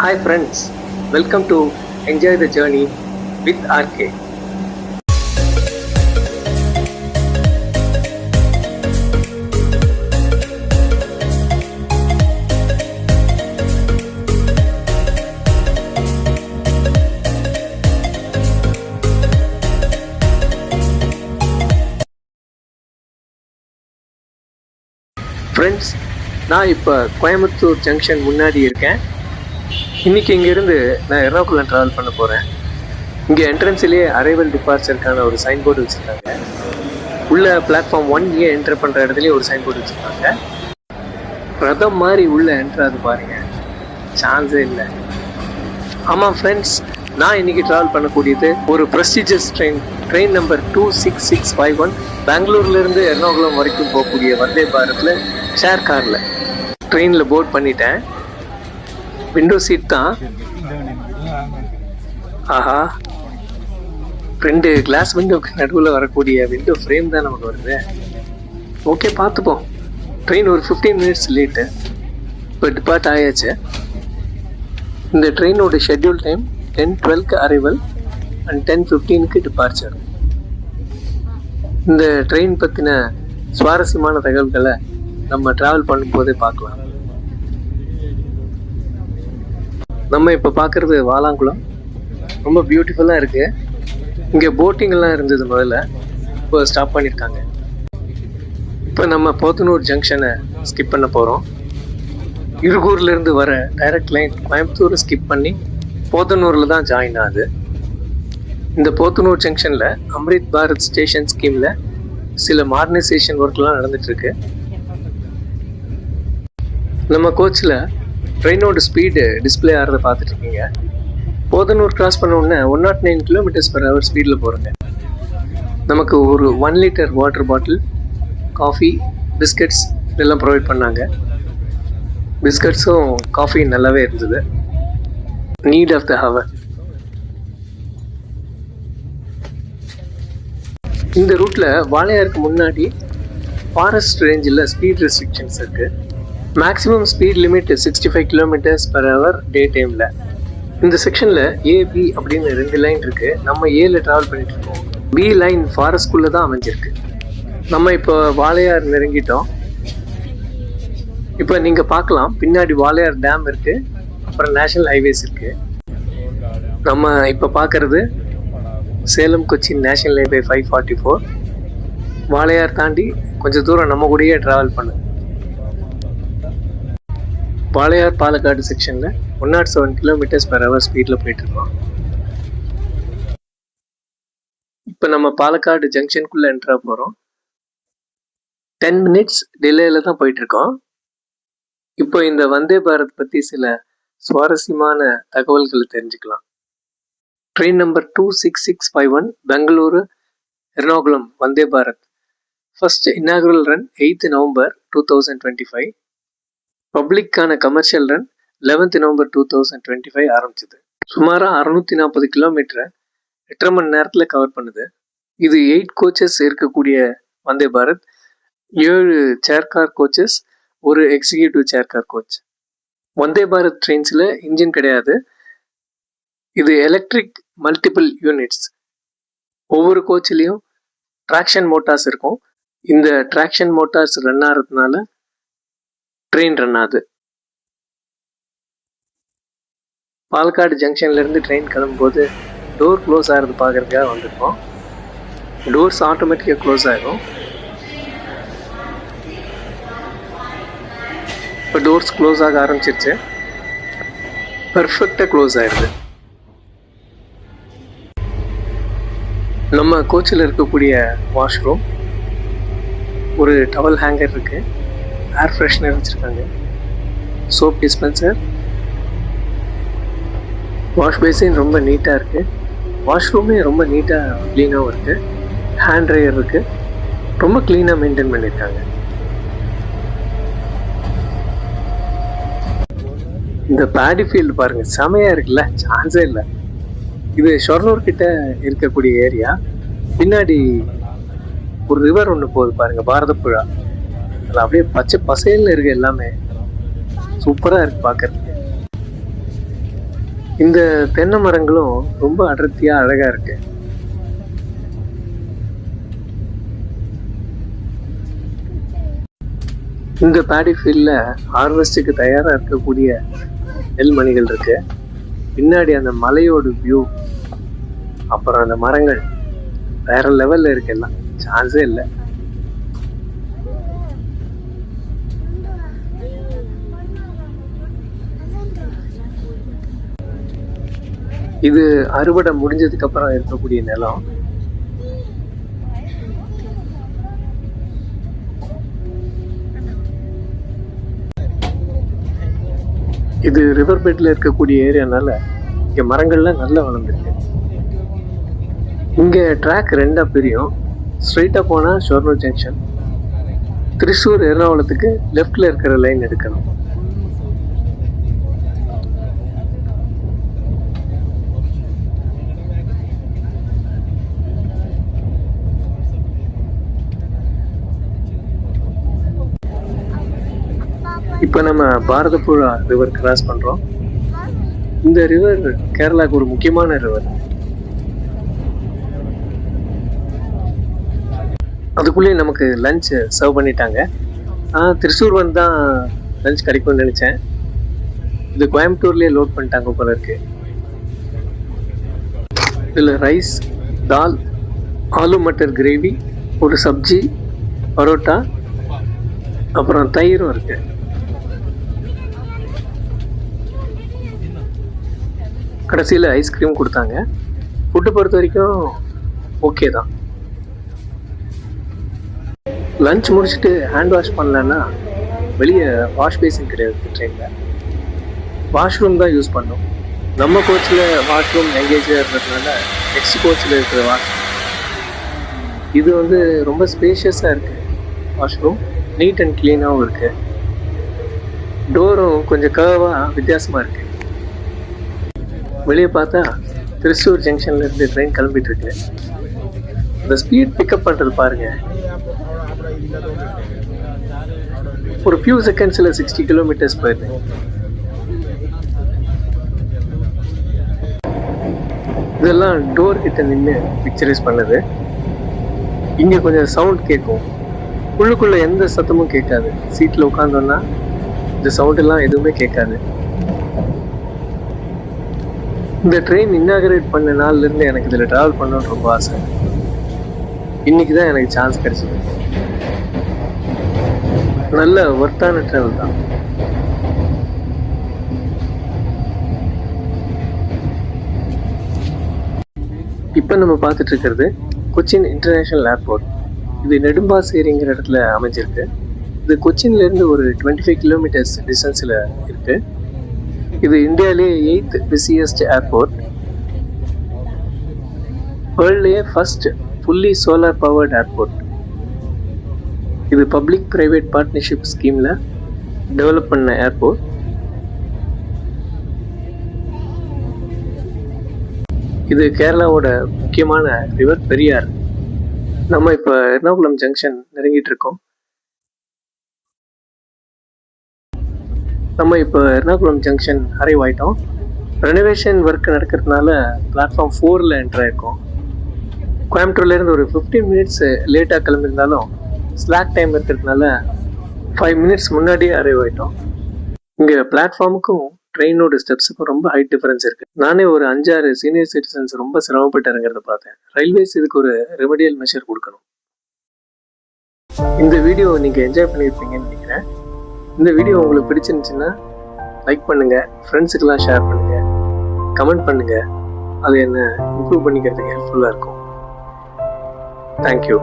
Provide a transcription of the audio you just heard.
Hi friends, welcome to Enjoy the Journey with RK. Friends, நான் இப்போ Coimbatore junction முன்னாடி இருக்கேன். இன்றைக்கி இங்கேருந்து நான் எர்ணாகுளம் ட்ராவல் பண்ண போகிறேன். இங்கே என்ட்ரன்ஸ்லேயே அரைவல் டிபார்ச்சருக்கான ஒரு சைன் போர்டு வச்சுருக்காங்க. உள்ள பிளாட்ஃபார்ம் 1A என்ட்ரு பண்ணுற இடத்துலையே ஒரு சைன் போர்டு வச்சுருக்காங்க. ரதம் மாதிரி உள்ளே என்ட்ராது பாருங்கள், சான்ஸே இல்லை. ஆமாம் ஃப்ரெண்ட்ஸ், நான் இன்றைக்கி ட்ராவல் பண்ணக்கூடியது ஒரு ப்ரெஸ்டீஜியஸ் ட்ரெயின் நம்பர் 26651 பெங்களூர்லேருந்து எர்ணாகுளம் வரைக்கும் போகக்கூடிய வந்தே பாரத்தில் ஷேர் காரில் ட்ரெயினில் போர்ட் பண்ணிட்டேன். விண்டோ சீட் தான். ஆஹா, 2 கிளாஸ் விண்டோக்கு நடுவில் வரக்கூடிய விண்டோ ஃப்ரேம் தான் நமக்கு வருது. ஓகே, பார்த்துப்போம். ட்ரெயின் ஒரு 15 மினிட்ஸ் லேட்டு, இப்போ டிபார்ட் ஆயாச்சு. இந்த ட்ரெயினோட ஷெட்யூல் டைம் 10:12க்கு அரைவல் அண்ட் 10:15க்கு டிபார்ச்சர். இந்த ட்ரெயின் பற்றின சுவாரஸ்யமான தகவல்களை நம்ம ட்ராவல் பண்ணும்போதே பார்க்கலாம். நம்ம இப்போ பார்க்குறது வாலாங்குளம். ரொம்ப பியூட்டிஃபுல்லாக இருக்குது. இங்கே போட்டிங்கெல்லாம் இருந்தது முதல்ல, இப்போ ஸ்டாப் பண்ணியிருக்காங்க. இப்போ நம்ம போத்தனூர் ஜங்ஷனை ஸ்கிப் பண்ண போகிறோம். இருகூர்லேருந்து வர டைரக்ட் லைன் கோயம்புத்தூரை ஸ்கிப் பண்ணி போத்தனூரில் தான் ஜாயின் ஆகுது. இந்த போத்தனூர் ஜங்ஷனில் அம்ரித் பாரத் ஸ்டேஷன் ஸ்கீமில் சில மாடர்னைசேஷன் ஒர்க்லாம் நடந்துகிட்ருக்கு. நம்ம கோச்சில் ட்ரெயினோட ஸ்பீடு டிஸ்பிளே ஆகிறத பார்த்துட்ருக்கீங்க. போத்தனூர் கிராஸ் பண்ண உடனே 109 km/h ஸ்பீடில் போகிறோங்க. நமக்கு ஒரு 1 litre water bottle, coffee, biscuits இதெல்லாம் ப்ரொவைட் பண்ணாங்க. பிஸ்கட்ஸும் காஃபி நல்லாவே இருந்தது. Need of the hour. இந்த ரூட்டில் வாளையாருக்கு முன்னாடி ஃபாரஸ்ட் ரேஞ்சில் ஸ்பீட் ரெஸ்ட்ரிக்ஷன்ஸ் இருக்குது. Maximum speed limit 65 km/h day டைமில். இந்த செக்ஷனில் ஏபி அப்படின்னு 2 லைன் இருக்குது. நம்ம ஏல ட்ராவல் பண்ணிட்டு இருக்கோம். பி லைன் ஃபாரஸ்ட்குள்ளே தான் அமைஞ்சிருக்கு. நம்ம இப்போ வாளையார் நெருங்கிட்டோம். இப்போ நீங்கள் பார்க்கலாம், பின்னாடி வாளையார் டேம் இருக்குது, அப்புறம் நேஷனல் ஹைவேஸ் இருக்குது. நம்ம இப்போ பார்க்குறது சேலம் கொச்சின் நேஷனல் ஹைவே 544. வாளையார் தாண்டி கொஞ்சம் தூரம் நம்ம கூடயே ட்ராவல் பண்ணு. வாளையார் பாலக்காடு செக்ஷனில் 107 km/h ஸ்பீடில் போயிட்டுருக்கோம். இப்போ நம்ம பாலக்காடு ஜங்ஷனுக்குள்ளே என்ட்ரா போகிறோம். 10 மினிட்ஸ் டிலேயில் தான் போயிட்டுருக்கோம். இப்போ இந்த வந்தே பாரத் பற்றி சில சுவாரஸ்யமான தகவல்களை தெரிஞ்சுக்கலாம். Train number 26651 Bengaluru Ernakulam Vande Bharat first inaugural run 8th November 2025. பப்ளிக்கான கமர்ஷியல் ரன் 11th November 2025 ஆரம்பிச்சது. சுமாராக 640 கிலோமீட்டரை 8.5 மணி நேரத்தில் கவர் பண்ணுது. இது 8 கோச்சஸ் இருக்கக்கூடிய வந்தே பாரத், 7 சேர்கார் கோச்சஸ், ஒரு executive chair car coach. Vande Bharat ட்ரெயின்ஸில் engine கிடையாது. இது எலக்ட்ரிக் மல்டிபிள் யூனிட்ஸ். ஒவ்வொரு கோச்சிலையும் ட்ராக்ஷன் மோட்டார்ஸ் இருக்கும். இந்த ட்ராக்ஷன் மோட்டார்ஸ் ரன் ஆகிறதுனால ட்ரெயின் ரன் ஆகுது. பாலக்காடு ஜங்ஷன்லேருந்து ட்ரெயின் கிளம்பும்போது டோர் க்ளோஸ் ஆகிறது பார்க்குறதுக்காக வந்திருக்கோம். டோர்ஸ் ஆட்டோமேட்டிக்காக க்ளோஸ் ஆகிடும். இப்போ டோர்ஸ் க்ளோஸ் ஆக ஆரம்பிச்சிருச்சு. பர்ஃபெக்டாக க்ளோஸ் ஆகிடுது. நம்ம கோச்சில் இருக்கக்கூடிய வாஷ்ரூம், ஒரு டவல் ஹேங்கர் இருக்குது, ஏர் ஃப்ரெஷ்னர் வச்சுருக்காங்க, சோப் டிஸ்பென்சர், வாஷ் பேசின் ரொம்ப நீட்டாக இருக்குது. வாஷ்ரூமே ரொம்ப நீட்டாக க்ளீனாகவும் இருக்குது. ஹேண்ட் ட்ரையர் இருக்குது. ரொம்ப க்ளீனாக மெயின்டைன் பண்ணியிருக்காங்க. இந்த பேடி ஃபீல்டு பாருங்கள், செமையாக இருக்குல்ல, சான்ஸே இல்லை. இது ஷொர்ணூர் கிட்ட இருக்கக்கூடிய ஏரியா. பின்னாடி ஒரு ரிவர் ஒன்று போகுது பாருங்க, பாரதப்புழா. அதில் அப்படியே பச்சை பசேல்னு இருக்கு, எல்லாமே சூப்பராக இருக்கு பார்க்கறதுக்கு. இந்த தென்னை மரங்களும் ரொம்ப அடர்த்தியா அழகா இருக்கு. இந்த பேடி ஃபீல்ட்ல ஹார்வெஸ்டுக்கு தயாரா இருக்கக்கூடிய நெல்மணிகள் இருக்கு. பின்னாடி அந்த மலையோட வியூ, அப்புறம் அந்த மரங்கள் வேற லெவல்ல இருக்கு. எல்லாம் சான்ஸே இல்லை. இது அறுவடை முடிஞ்சதுக்கு அப்புறம் இருக்கக்கூடிய நிலம். இது ரிவர் பெட்ல இருக்கக்கூடிய ஏரியானால இங்க மரங்கள்லாம் நல்லா வளர்ந்துருக்கு. இங்க ட்ராக் ரெண்டா பிரியும். ஸ்ட்ரெயிட்டா போனா ஷொர்ணூர் ஜங்ஷன், திருச்சூர் எர்ணாகுளத்துக்கு லெஃப்ட்ல இருக்கிற லைன் எடுக்கணும். இப்போ நம்ம பாரதப்புழா ரிவர் கிராஸ் பண்ணுறோம். இந்த ரிவர் கேரளாவுக்கு ஒரு முக்கியமான ரிவர். அதுக்குள்ளேயே நமக்கு லஞ்ச் சர்வ் பண்ணிட்டாங்க. திருச்சூர் வந்து தான் லஞ்ச் கிடைக்கும்னு நினச்சேன். இது கோயம்புத்தூர்லேயே லோட் பண்ணிட்டாங்க போல இருக்கு. இதில் ரைஸ், தால், ஆலு மட்டர் கிரேவி, ஒரு சப்ஜி, பரோட்டா, அப்புறம் தயிரும் இருக்கு. கடைசியில் ஐஸ்கிரீம் கொடுத்தாங்க. ஃபுட்டு பொறுத்த வரைக்கும் ஓகே தான். லஞ்ச் முடிச்சுட்டு ஹேண்ட் வாஷ் பண்ணலன்னா வெளியே வாஷ் பேசின் கிடையாது ட்ரெயினில். வாஷ்ரூம் தான் யூஸ் பண்ணோம். நம்ம கோச்சில் வாஷ்ரூம் எங்கேஜாக இருக்கிறதுனால நெக்ஸ்ட் கோச்சில் இருக்கிற வாஷ்ரூம் இது வந்து ரொம்ப ஸ்பேஷியஸாக இருக்குது. வாஷ்ரூம் நீட் அண்ட் க்ளீனாகவும் இருக்குது. டோரும் கொஞ்சம் கர்வாக வித்தியாசமாக இருக்குது. வெளியே பார்த்தா திருச்சூர் ஜங்ஷன்ல இருந்து ட்ரெயின் கிளம்பிட்டு இருக்கு. இந்த ஸ்பீட் பிக்கப் பண்றது பாருங்க. ஒரு ஃபியூ செகண்ட்ஸ்ல 60 கிலோமீட்டர்ஸ் போயிருது. இதெல்லாம் டோர் கிட்ட நின்று பிக்சரைஸ் பண்ணது. இங்க கொஞ்சம் சவுண்ட் கேட்கும். உள்ளுக்குள்ள எந்த சத்தமும் கேட்காது. சீட்ல உட்காந்தோம்னா இந்த சவுண்ட் எல்லாம் எதுவுமே கேட்காது. இந்த ட்ரெயின் இன்னாகரேட் பண்ண நாள்ல இருந்து எனக்கு இதில் ட்ராவல் பண்ணணும்னு ரொம்ப ஆசை. இன்னைக்கு தான் எனக்கு சான்ஸ் கிடைச்சது. நல்ல ஒர்த்தான ட்ராவல் தான். இப்போ நம்ம பார்த்துட்டு இருக்கிறது கொச்சின் இன்டர்நேஷனல் ஏர்போர்ட். இது நெடும்பாசேரிங்கிற இடத்துல அமைஞ்சிருக்கு. இது கொச்சின்ல இருந்து ஒரு 25 கிலோமீட்டர்ஸ் டிஸ்டன்ஸில் இருக்கு. இது இந்தியாவிலேயே 8th பிஸியஸ்ட் ஏர்போர்ட். வேர்ல்ட்லேயே first fully solar powered airport. இது பப்ளிக் பிரைவேட் பார்ட்னர்ஷிப் ஸ்கீமில் டெவலப் பண்ண ஏர்போர்ட். இது கேரளாவோட முக்கியமான ரிவர் பெரியார். நம்ம இப்போ எர்ணாகுளம் ஜங்ஷன் நெருங்கிட்டு இருக்கோம். நம்ம இப்போ எர்ணாகுளம் ஜங்ஷன் அரைவ் ஆகிட்டோம். ரெனோவேஷன் ஒர்க் நடக்கிறதுனால பிளாட்ஃபார்ம் 4ல் என்டர் ஆயிருக்கோம். கோயம்புத்தூர்லேருந்து ஒரு 15 மினிட்ஸ் லேட்டாக கிளம்பியிருந்தாலும் ஸ்லாக் டைம் இருக்கிறதுனால 5 மினிட்ஸ் முன்னாடியே அரைவ் ஆகிட்டோம். இங்கே பிளாட்ஃபார்முக்கும் ட்ரெயினோட ஸ்டெப்ஸுக்கும் ரொம்ப ஹைட் டிஃபரன்ஸ் இருக்குது. நானே ஒரு 5-6 சீனியர் சிட்டிசன்ஸ் ரொம்ப சிரமப்பட்டு இறங்கிறத பார்த்தேன். ரயில்வேஸ் இதுக்கு ஒரு ரெமடியல் மெஷர் கொடுக்கணும். இந்த வீடியோ நீங்கள் என்ஜாய் பண்ணியிருப்பீங்கன்னு நினைக்கிறேன். இந்த வீடியோ உங்களுக்கு பிடிச்சிருந்துச்சுன்னா லைக் பண்ணுங்கள், ஃப்ரெண்ட்ஸுக்கெல்லாம் ஷேர் பண்ணுங்கள், கமெண்ட் பண்ணுங்கள். அது என்ன இம்ப்ரூவ் பண்ணிக்கிறதுக்கு ஹெல்ப்ஃபுல்லாக இருக்கும். தேங்க்யூ.